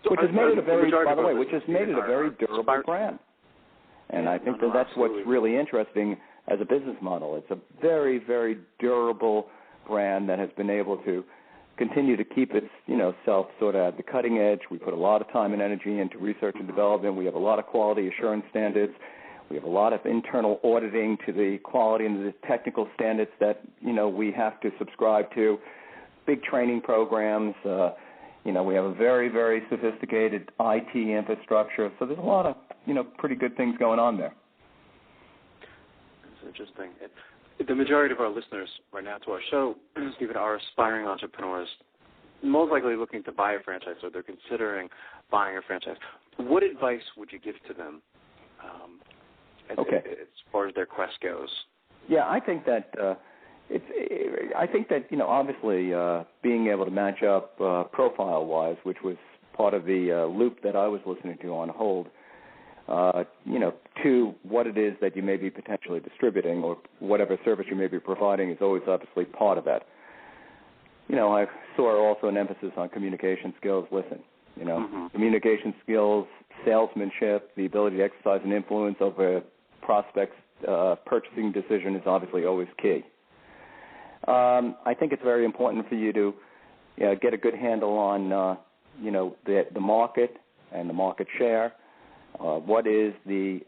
Which has made it a very, by the way, durable brand. And I think that's what's really interesting as a business model. It's a very, very durable brand that has been able to continue to keep itself sort of at the cutting edge. We put a lot of time and energy into research and development. We have a lot of quality assurance standards. We have a lot of internal auditing to the quality and the technical standards that, we have to subscribe to. Big training programs. We have a very, very sophisticated IT infrastructure. So there's a lot of, pretty good things going on there. That's interesting. The majority of our listeners right now to our show, Stephen, are aspiring entrepreneurs, most likely looking to buy a franchise, or they're considering buying a franchise. What advice would you give to them as far as their quest goes? Yeah, I think that obviously being able to match up profile-wise, which was part of the loop that I was listening to on hold, to what it is that you may be potentially distributing or whatever service you may be providing is always obviously part of that. I saw also an emphasis on communication skills. Listen, communication skills, salesmanship, the ability to exercise an influence over prospects' purchasing decision is obviously always key. I think it's very important for you to get a good handle on, the market and the market share. What is the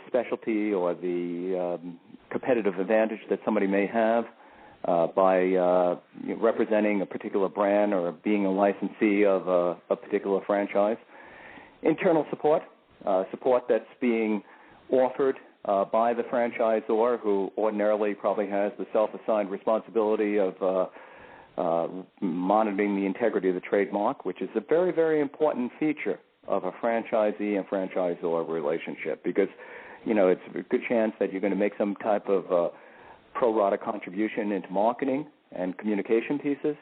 specialty or the competitive advantage that somebody may have by representing a particular brand or being a licensee of a particular franchise. Internal support that's being offered by the franchisor, who ordinarily probably has the self-assigned responsibility of monitoring the integrity of the trademark, which is a very, very important feature of a franchisee and franchisor relationship, because, it's a good chance that you're going to make some type of pro rata contribution into marketing and communication pieces.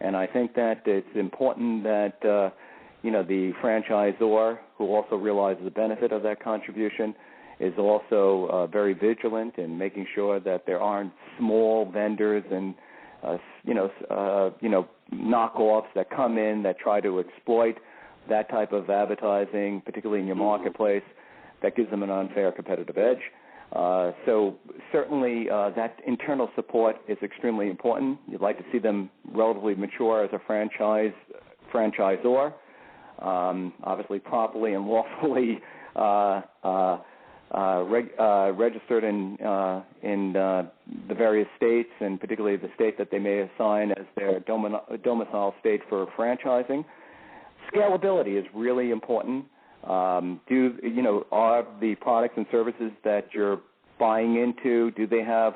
And I think that it's important that, the franchisor, who also realizes the benefit of that contribution, is also very vigilant in making sure that there aren't small vendors and knockoffs that come in that try to exploit that type of advertising, particularly in your marketplace, that gives them an unfair competitive edge. So certainly that internal support is extremely important. You'd like to see them relatively mature as a franchisor, obviously properly and lawfully registered in the various states, and particularly the state that they may assign as their domicile state for franchising. Scalability is really important. Are the products and services that you're buying into, do they have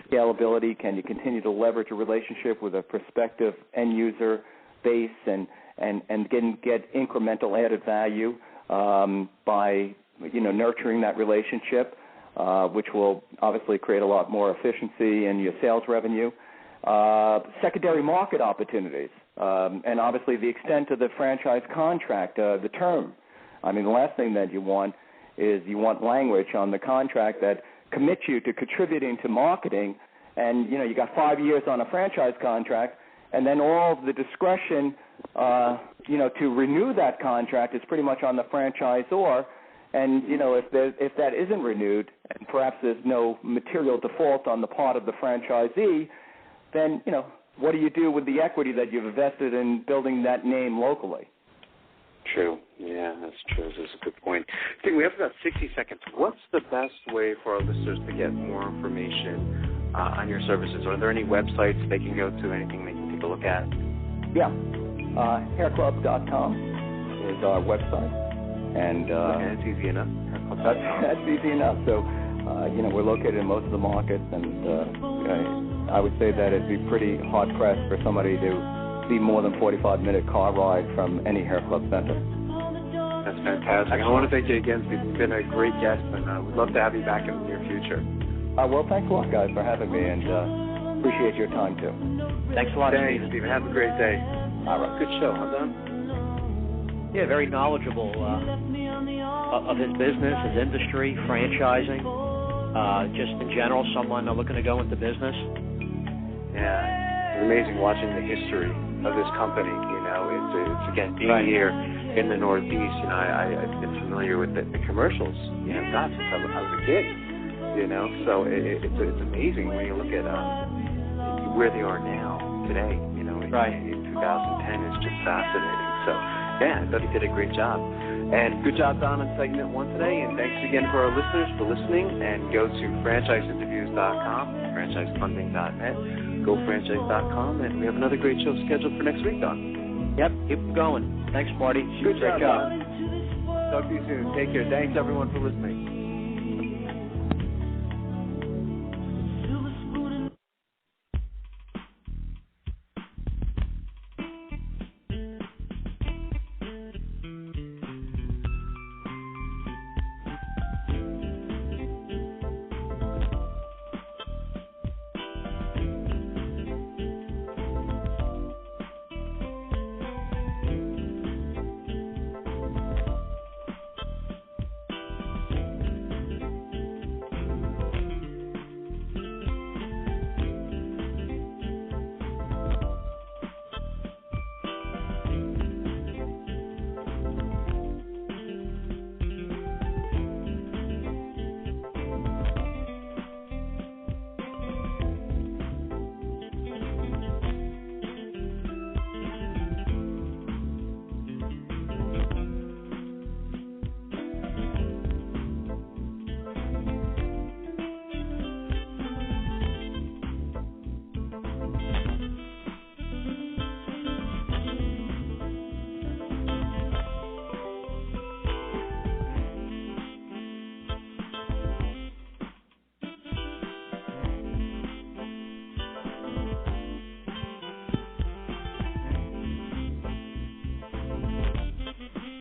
scalability? Can you continue to leverage a relationship with a prospective end user base and get incremental added value by nurturing that relationship, which will obviously create a lot more efficiency in your sales revenue. Secondary market opportunities, and obviously the extent of the franchise contract, the term. I mean, the last thing that you want is language on the contract that commits you to contributing to marketing, and you got 5 years on a franchise contract, and then all of the discretion, to renew that contract is pretty much on the franchisor. And if that isn't renewed, and perhaps there's no material default on the part of the franchisee, then what do you do with the equity that you've invested in building that name locally? True. Yeah, that's true. That's a good point. I think we have about 60 seconds. What's the best way for our listeners to get more information on your services? Are there any websites they can go to, anything they can take a look at? Yeah. Hairclub.com is our website. And that's easy enough. That's easy enough. So, we're located in most of the markets, and I would say that it'd be pretty hard-pressed for somebody to be more than 45-minute car ride from any hair club center. That's fantastic. I want to thank you again. You've been a great guest, and we'd love to have you back in the near future. Well, thanks a lot, guys, for having me, and appreciate your time, too. Thanks a lot, Thanks, Stephen. Have a great day. All right. Good show. I'm done. Yeah, very knowledgeable of his business, his industry, franchising, just in general, someone looking to go into business. Yeah, it's amazing watching the history of this company. It's again, being here in the Northeast, I've been familiar with the commercials, God, since I was a kid, so it's amazing when you look at where they are now, today, in 2010, it's just fascinating. So, yeah, I thought he did a great job. And good job, Don, on segment 1 today. And thanks again for our listeners for listening. And go to franchiseinterviews.com, franchisefunding.net, gofranchise.com. And we have another great show scheduled for next week, Don. Yep, keep going. Thanks, Marty. Good job. Talk to you soon. Take care. Thanks, everyone, for listening.